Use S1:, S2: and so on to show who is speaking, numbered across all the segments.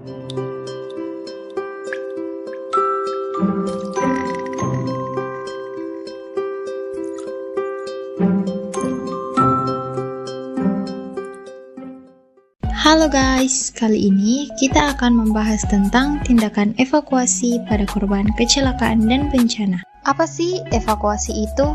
S1: Halo guys, kali ini kita akan membahas tentang tindakan evakuasi pada korban kecelakaan dan bencana. Apa sih evakuasi itu?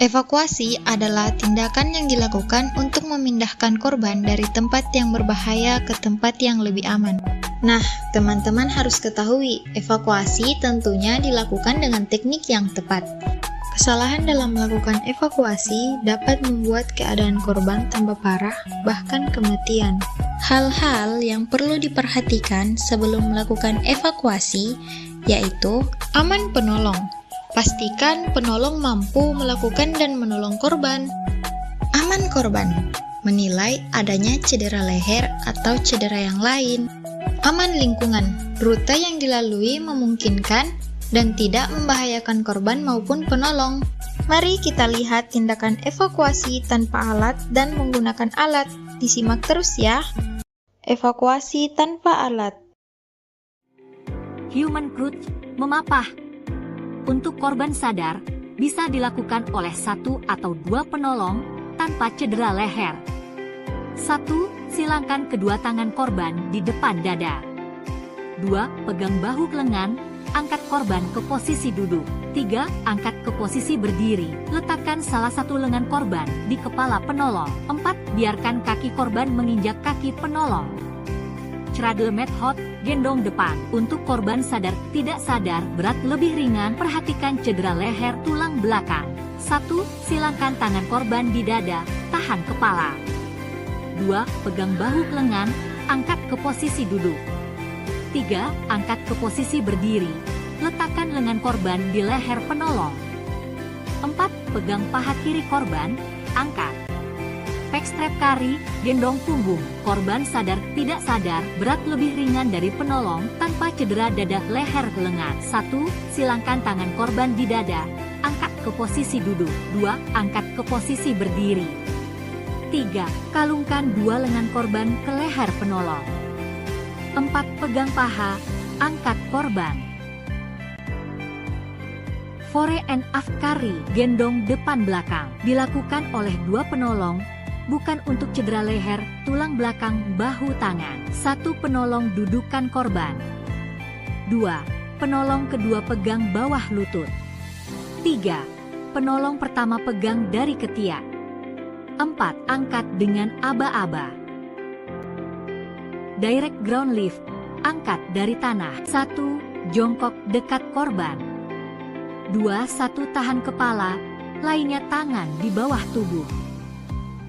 S1: Evakuasi adalah tindakan yang dilakukan untuk memindahkan korban dari tempat yang berbahaya ke tempat yang lebih aman. Nah, teman-teman harus ketahui, evakuasi tentunya dilakukan dengan teknik yang tepat. Kesalahan dalam melakukan evakuasi dapat membuat keadaan korban tambah parah, bahkan kematian. Hal-hal yang perlu diperhatikan sebelum melakukan evakuasi yaitu aman penolong. Pastikan penolong mampu melakukan dan menolong korban. Aman korban, menilai adanya cedera leher atau cedera yang lain. Aman lingkungan, rute yang dilalui memungkinkan dan tidak membahayakan korban maupun penolong. Mari kita lihat tindakan evakuasi tanpa alat dan menggunakan alat. Disimak terus ya. Evakuasi tanpa alat.
S2: Human Crouch, memapah. Untuk korban sadar, bisa dilakukan oleh 1 atau 2 penolong tanpa cedera leher. 1. Silangkan kedua tangan korban di depan dada. 2. Pegang bahu lengan, angkat korban ke posisi duduk. 3. Angkat ke posisi berdiri. Letakkan salah satu lengan korban di kepala penolong. 4. Biarkan kaki korban menginjak kaki penolong. Cradle method, gendong depan. Untuk korban sadar tidak sadar, berat lebih ringan, perhatikan cedera leher tulang belakang. 1. Silangkan tangan korban di dada, tahan kepala. 2. Pegang bahu lengan, angkat ke posisi duduk. 3. Angkat ke posisi berdiri. Letakkan lengan korban di leher penolong. 4. Pegang paha kiri korban, angkat. Backstrap kari, gendong punggung. Korban sadar tidak sadar, berat lebih ringan dari penolong, tanpa cedera dada leher lengan. 1. Silangkan tangan korban di dada, angkat ke posisi duduk. 2. Angkat ke posisi berdiri. 3. Kalungkan 2 lengan korban ke leher penolong. 4. Pegang paha, angkat korban. Fore and aft kari, gendong depan belakang. Dilakukan oleh 2 penolong, bukan untuk cedera leher, tulang belakang, bahu tangan. 1. Penolong dudukkan korban. 2. Penolong kedua pegang bawah lutut. 3. Penolong pertama pegang dari ketiak. 4. Angkat dengan aba-aba. Direct ground lift, angkat dari tanah. 1. Jongkok dekat korban. 2. 1. Tahan kepala, lainnya tangan di bawah tubuh.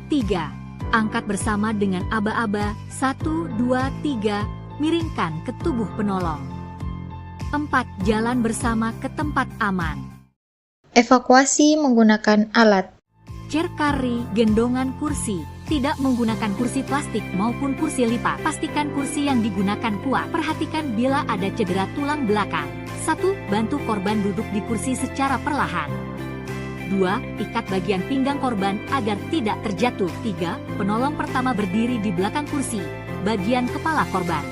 S2: 3. Angkat bersama dengan aba-aba. 1, 2, 3. Miringkan ke tubuh penolong. 4. Jalan bersama ke tempat aman.
S1: Evakuasi menggunakan alat.
S2: Chair carry, gendongan kursi. Tidak menggunakan kursi plastik maupun kursi lipat. Pastikan kursi yang digunakan kuat. Perhatikan bila ada cedera tulang belakang. 1. Bantu korban duduk di kursi secara perlahan. 2. Ikat bagian pinggang korban agar tidak terjatuh. 3. Penolong pertama berdiri di belakang kursi, bagian kepala korban.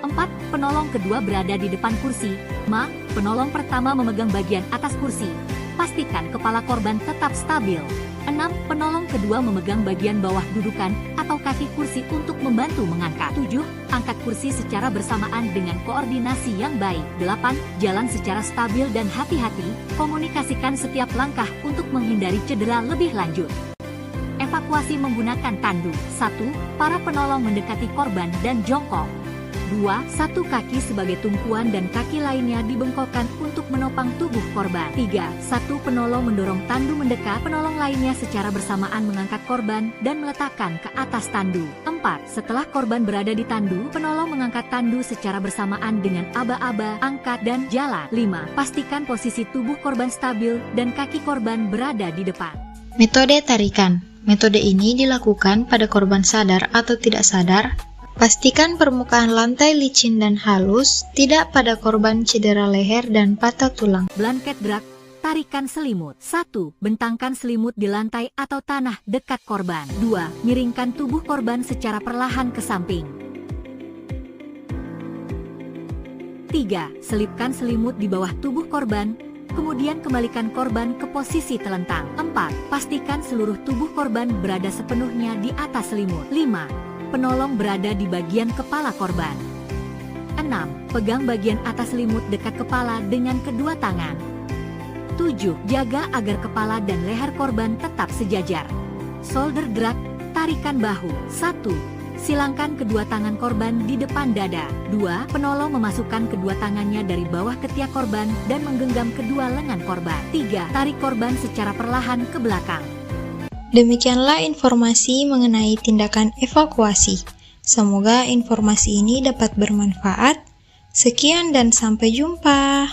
S2: 4. Penolong kedua berada di depan kursi. 5. Penolong pertama memegang bagian atas kursi. Pastikan kepala korban tetap stabil. 6. Penolong kedua memegang bagian bawah dudukan atau kaki kursi untuk membantu mengangkat. 7. Angkat kursi secara bersamaan dengan koordinasi yang baik. 8. Jalan secara stabil dan hati-hati. Komunikasikan setiap langkah untuk menghindari cedera lebih lanjut. Evakuasi menggunakan tandu. 1. Para penolong mendekati korban dan jongkok. 2. 1 kaki sebagai tumpuan dan kaki lainnya dibengkokkan untuk menopang tubuh korban. 3. 1 penolong mendorong tandu mendekat, penolong lainnya secara bersamaan mengangkat korban dan meletakkan ke atas tandu. 4. Setelah korban berada di tandu, penolong mengangkat tandu secara bersamaan dengan aba-aba, angkat dan jalan. 5. Pastikan posisi tubuh korban stabil dan kaki korban berada di depan.
S1: Metode tarikan. Metode ini dilakukan pada korban sadar atau tidak sadar. Pastikan permukaan lantai licin dan halus, tidak pada korban cedera leher dan patah tulang.
S2: Blanket drag, tarikan selimut. 1. Bentangkan selimut di lantai atau tanah dekat korban. 2. Miringkan tubuh korban secara perlahan ke samping. 3. Selipkan selimut di bawah tubuh korban, kemudian kembalikan korban ke posisi telentang. 4. Pastikan seluruh tubuh korban berada sepenuhnya di atas selimut. 5. Penolong berada di bagian kepala korban. 6. Pegang bagian atas selimut dekat kepala dengan kedua tangan. 7. Jaga agar kepala dan leher korban tetap sejajar. Shoulder grab, tarikan bahu. 1. Silangkan kedua tangan korban di depan dada. 2. Penolong memasukkan kedua tangannya dari bawah ketiak korban dan menggenggam kedua lengan korban. 3. Tarik korban secara perlahan ke belakang.
S1: Demikianlah informasi mengenai tindakan evakuasi. Semoga informasi ini dapat bermanfaat. Sekian dan sampai jumpa.